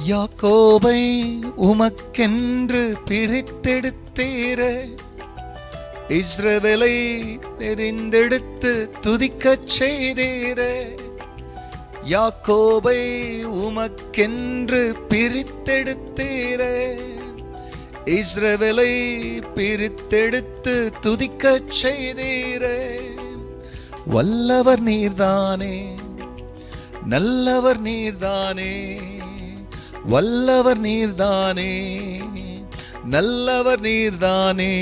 யாக்கோபை உமக்கென்று பிரித்தெடுத்தீரே, இஸ்ரவேலை தெரிந்தெடுத்து துதிக்கச் செய்தீரே. யாக்கோபை உமக்கென்று பிரித்தெடுத்தீரே, இஸ்ரவேலை பிரித்தெடுத்து துதிக்கச் செய்தீரே. வல்லவர் நீர்தானே, நல்லவர் நீர்தானே, வல்லவர் நீர்தானே, நல்லவர் நீர்தானே.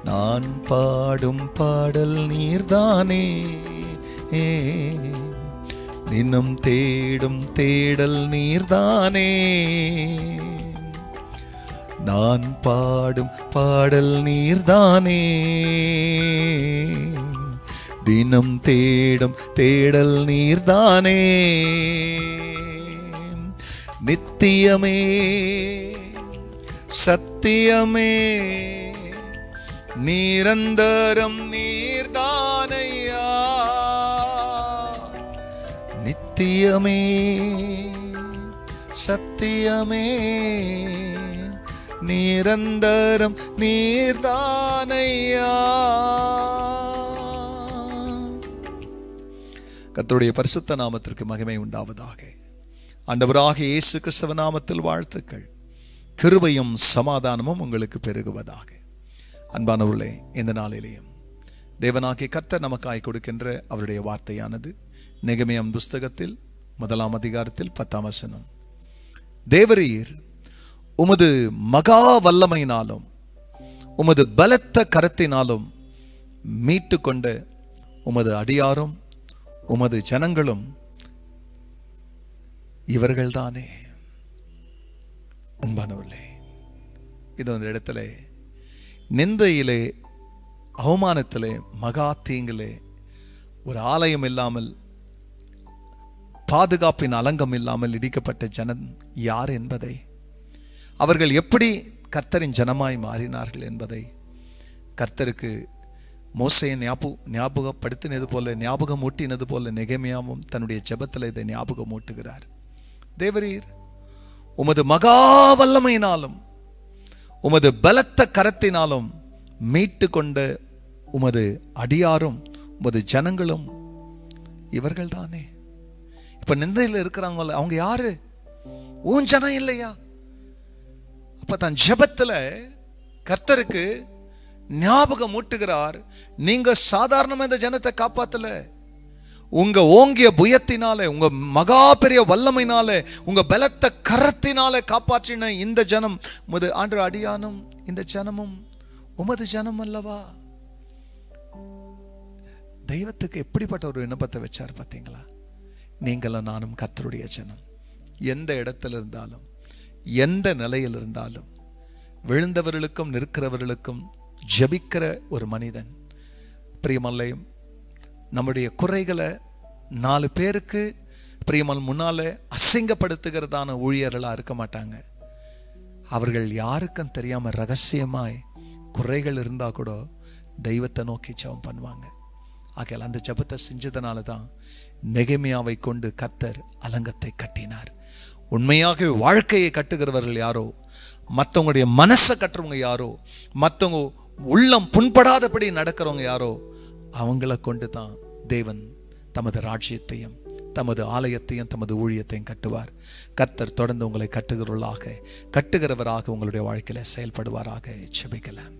நான் பாடும் பாடல் நீர்தானே, தினம் தேடும் தேடல் நீர்தானே. நான் பாடும் பாடல் நீர்தானே, தினம் தேடும் தேடல் நீர்தானே. நித்தியமே சத்தியமே நிரந்தரம் நீர்தானையா. நித்தியமே சத்தியமே நிரந்தரம் நீர்தானையா. கர்த்தருடைய பரிசுத்த நாமத்திற்கு மகிமை உண்டாவதாக. ஆண்டவராகிய இயேசு கிறிஸ்துவ நாமத்தில் வாழ்த்துக்கள். கிருபையும் சமாதானமும் உங்களுக்கு பெருகுவதாக. அன்பானவர்களே, இந்த நாளிலேயும் தேவனாகிய கர்த்தர் நமக்காய் கொடுக்கின்ற அவருடைய வார்த்தையானது நெகேமியா புஸ்தகத்தில் 1 அதிகாரத்தில் 10 வசனம். தேவரீர் உமது மகா வல்லமையினாலும் உமது பலத்த கரத்தினாலும் மீட்டு கொண்ட உமது அடியாரும் உமது ஜனங்களும் இவர்கள்தானே. அன்பானவர்களே, இது அந்த இடத்துல நிந்தையிலே, அவமானத்திலே, மகா தீங்கிலே, ஒரு ஆலயம் இல்லாமல், பாதுகாப்பின் அலங்கம் இல்லாமல் இடிக்கப்பட்ட ஜனம் யார் என்பதை, அவர்கள் எப்படி கர்த்தரின் ஜனமாய் மாறினார்கள் என்பதை கர்த்தருக்கு மோசையை ஞாபகப்படுத்தினது போல, ஞாபகம் ஊட்டினது போல நெகேமியாவும் தன்னுடைய ஜெபத்தில் இதை ஞாபகம் ஊட்டுகிறார். தேவரீர் உமது மகா வல்லமையினாலும் உமது பலத்த கரத்தினாலும் மீட்டு கொண்ட உமது அடியாரும் உமது ஜனங்களும் இவர்கள் தானே. இப்ப நிந்தையில் இருக்கிறாங்கள, அவங்க யாரு? உன் ஜனம் இல்லையா? அப்ப தன் ஜெபத்துல கர்த்தருக்கு ஞாபகம் ஊட்டுகிறார், நீங்க சாதாரணமா இந்த ஜனத்தை காப்பாத்தல, உங்க ஓங்கிய புயத்தினாலே, உங்க மகா பெரிய வல்லமையினாலே, உங்க பலத்த கரத்தினாலே காப்பாற்றின இந்த ஜனம் உமது ஆண்டு அடியானும் இந்த ஜனமும் உமது ஜனம் அல்லவா? தெய்வத்துக்கு எப்படிப்பட்ட ஒரு விண்ணப்பத்தை வச்சார் பார்த்தீங்களா? நீங்களும் நானும் கர்த்தருடைய ஜனம். எந்த இடத்துல இருந்தாலும், எந்த நிலையில் இருந்தாலும், விழுந்தவர்களுக்கும் நிற்கிறவர்களுக்கும் ஜெபிக்கிற ஒரு மனிதன், பிரியமல்லையும் நம்முடைய குறைகளை 4 பேருக்கு பிரியமல் முன்னால அசிங்கப்படுத்துகிறதான ஊழியர்களா இருக்க மாட்டாங்க. அவர்கள் யாருக்கும் தெரியாம ரகசியமாய் குறைகள் இருந்தா கூட தெய்வத்தை நோக்கி ஜெபம் பண்ணுவாங்க. ஆகையால் அந்த ஜெபத்தை செஞ்சதுனால தான் நெகேமியாவை கொண்டு கர்த்தர் அலங்கத்தை கட்டினார். உண்மையாக வாழ்க்கையை கட்டுகிறவர்கள் யாரோ, மற்றவங்களுடைய மனசை கட்டுறவங்க யாரோ, மற்றவங்க உள்ளம் புண்படாதபடி நடக்கிறவங்க யாரோ, அவங்கள கொண்டு தான் தேவன் தமது ராஜ்யத்தையும் தமது ஆலயத்தையும் தமது ஊழியத்தையும் கட்டுவார். கர்த்தர் தொடர்ந்து உங்களை கட்டுகிறவராக உங்களுடைய வாழ்க்கையில செயல்படுவாராக. ஜெபிக்கலாம்.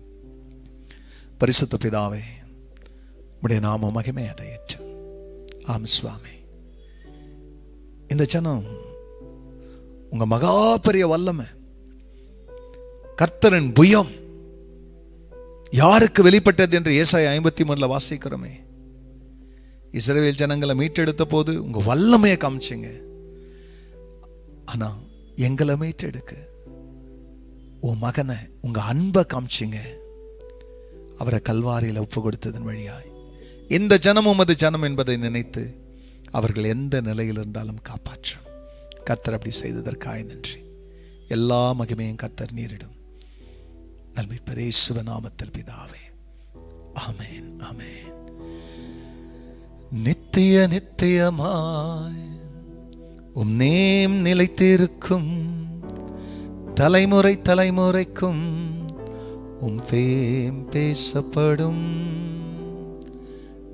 பரிசுத்த பிதாவே, உம்முடைய நாமம் மகிமை அடையட்டும். ஆம் சுவாமி, இந்த ஜனம் உங்க மகா பெரிய வல்லமை, கர்த்தரின் புயம் யாருக்கு வெளிப்பட்டது என்று ஏசாயா 53 வாசிக்கிறோமே. இஸ்ரவேல் ஜனங்களை மீட்டெடுத்த போது உங்க வல்லமையை காமிச்சிங்க. ஆனா எங்களை மீட்டெடுக்க உன் மகனை, உங்க அன்பை காமிச்சிங்க. அவரை கல்வாரியில் ஒப்பு கொடுத்ததன் வழியாய் இந்த ஜனம் உமது ஜனம் என்பதை நினைத்து அவர்கள் எந்த நிலையில் இருந்தாலும் காப்பாற்றும். கர்த்தர் அப்படி செய்ததற்காக நன்றி. எல்லா மகிமையும் கர்த்தர் நீரிடும். நல்மை பரேசுவ நாமத்தில் பிதாவே, ஆமென், ஆமென். நித்திய நித்தியமாய் உம் நேம் நிலைத்திருக்கும், தலைமுறை தலைமுறைக்கும் உம் ஃபேம் பேசப்படும்.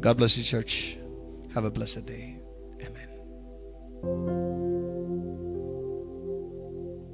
God bless you, church. Have a blessed day. Amen.